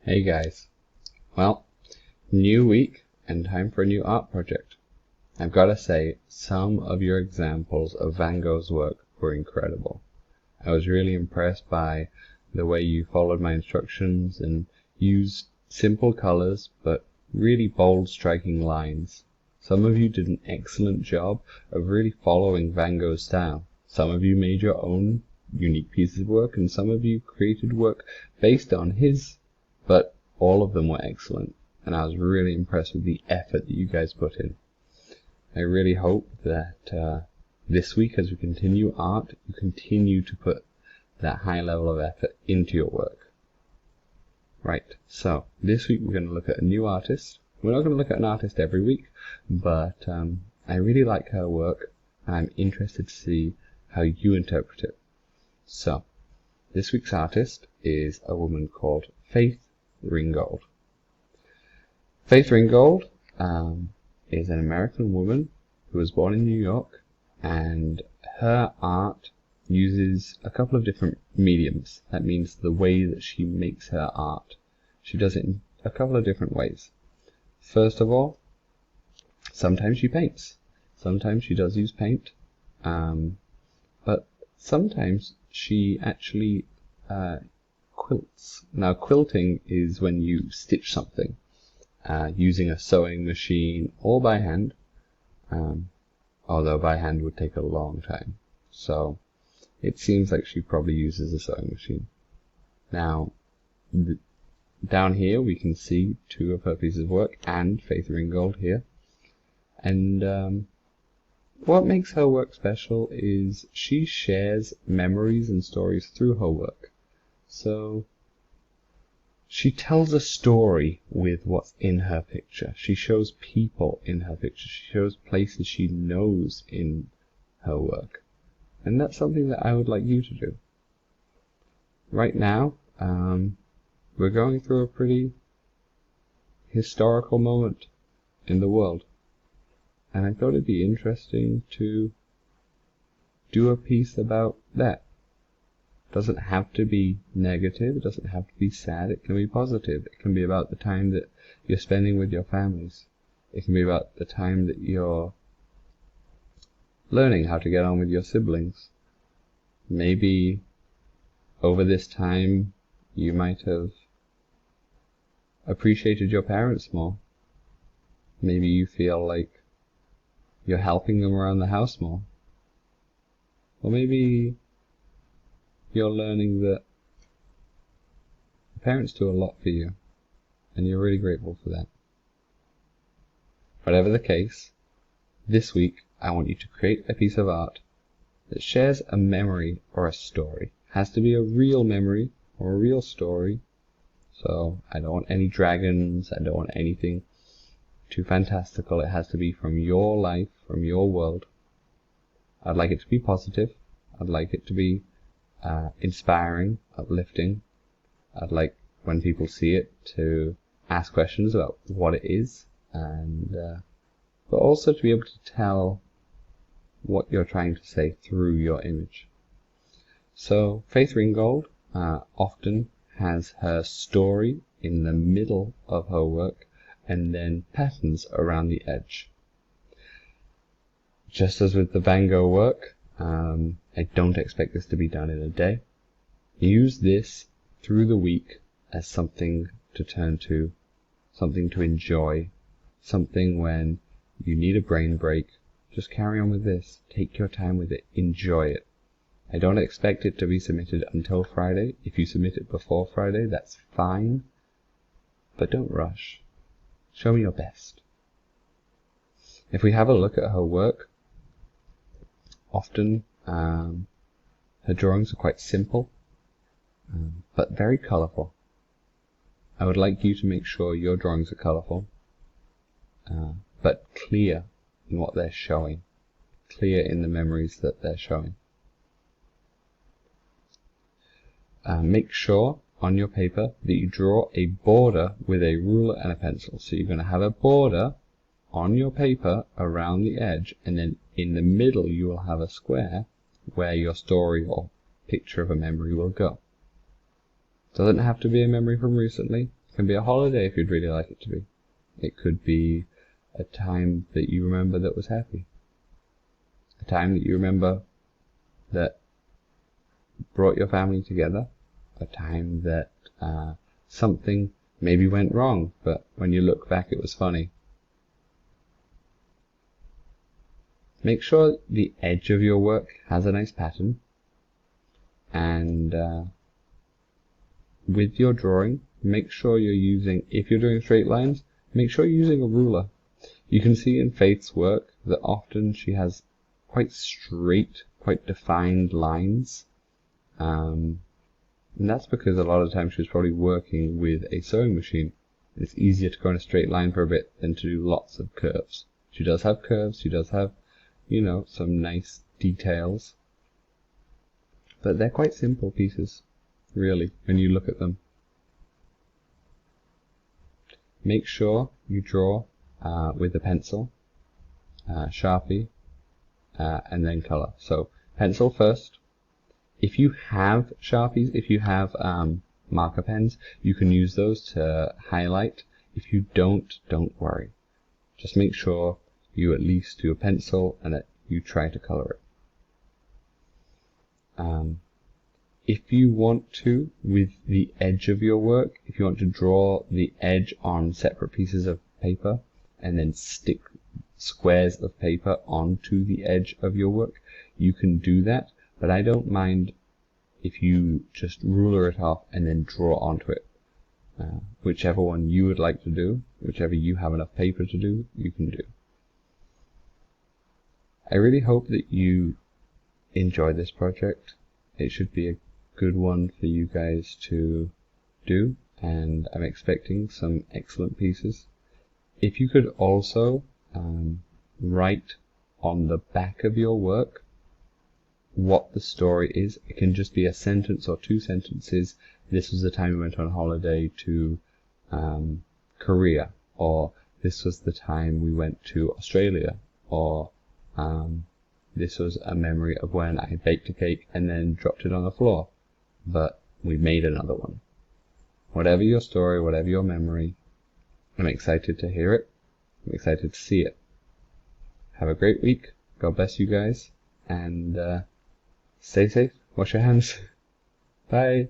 Hey guys, well, new week and time for a new art project. I've got to say, some of your examples of Van Gogh's work were incredible. I was really impressed by the way you followed my instructions and used simple colors but really bold, striking lines. Some of you did an excellent job of really following Van Gogh's style. Some of you made your own unique pieces of work, and some of you created work based on his, but all of them were excellent, and I was really impressed with the effort that you guys put in. I really hope that this week, as we continue art, you continue to put that high level of effort into your work. Right, so this week we're going to look at a new artist. We're not going to look at an artist every week, but I really like her work, and I'm interested to see how you interpret it. So, this week's artist is a woman called Faith Ringgold. Faith Ringgold is an American woman who was born in New York, and her art uses a couple of different mediums. That means the way that she makes her art. She does it in a couple of different ways. First of all, sometimes she paints. Sometimes she does use paint, but sometimes she actually quilts. Now, quilting is when you stitch something using a sewing machine or by hand, although by hand would take a long time. So it seems like she probably uses a sewing machine. Now, down here we can see two of her pieces of work and Faith Ringgold here. And what makes her work special is she shares memories and stories through her work. So she tells a story with what's in her picture. She shows people in her picture. She shows places she knows in her work. And that's something that I would like you to do. Right now, we're going through a pretty historical moment in the world. And I thought it'd be interesting to do a piece about that. It doesn't have to be negative, it doesn't have to be sad, it can be positive. It can be about the time that you're spending with your families. It can be about the time that you're learning how to get on with your siblings. Maybe over this time you might have appreciated your parents more. Maybe you feel like you're helping them around the house more. Or maybe you're learning that parents do a lot for you, and you're really grateful for that. Whatever the case, this week I want you to create a piece of art that shares a memory or a story. It has to be a real memory or a real story. So I don't want any dragons, I don't want anything too fantastical. It has to be from your life, from your world. I'd like it to be positive. I'd like it to be inspiring, uplifting. I'd like, when people see it, to ask questions about what it is, and but also to be able to tell what you're trying to say through your image. So Faith Ringgold often has her story in the middle of her work, and then patterns around the edge. Just as with the Van Gogh work, I don't expect this to be done in a day. Use this through the week as something to turn to, something to enjoy, something when you need a brain break. Just carry on with this. Take your time with it. Enjoy it. I don't expect it to be submitted until Friday. If you submit it before Friday, that's fine, but don't rush. Show me your best. If we have a look at her work, often her drawings are quite simple, but very colourful. I would like you to make sure your drawings are colourful, but clear in what they're showing, clear in the memories that they're showing. Make sure on your paper that you draw a border with a ruler and a pencil. So you're going to have a border on your paper around the edge, and then in the middle you will have a square where your story or picture of a memory will go. Doesn't have to be a memory from recently. It can be a holiday if you'd really like it to be. It could be a time that you remember that was happy. A time that you remember that brought your family together. A time that something maybe went wrong, but when you look back it was funny. Make sure the edge of your work has a nice pattern, and with your drawing, make sure you're using, if you're doing straight lines, make sure you're using a ruler. You can see in Faith's work that often she has quite straight, quite defined lines. And that's because a lot of the time she was probably working with a sewing machine. It's easier to go in a straight line for a bit than to do lots of curves. She does have curves, she does have, you know, some nice details. But they're quite simple pieces, really, when you look at them. Make sure you draw with a pencil, Sharpie, and then color. So pencil first. If you have Sharpies, if you have marker pens, you can use those to highlight. If you don't worry. Just make sure you at least do a pencil and that you try to color it. If you want to, with the edge of your work, if you want to draw the edge on separate pieces of paper and then stick squares of paper onto the edge of your work, you can do that, but I don't mind if you just ruler it off and then draw onto it. Whichever one you would like to do, whichever you have enough paper to do, you can do. I really hope that you enjoy this project. It should be a good one for you guys to do, and I'm expecting some excellent pieces. If you could also write on the back of your work what the story is. It can just be a sentence or two sentences. This was the time we went on holiday to Korea, or this was the time we went to Australia, or this was a memory of when I baked a cake and then dropped it on the floor, but we made another one. Whatever your story, whatever your memory, I'm excited to hear it. I'm excited to see it. Have a great week. God bless you guys, and stay safe. Wash your hands. Bye.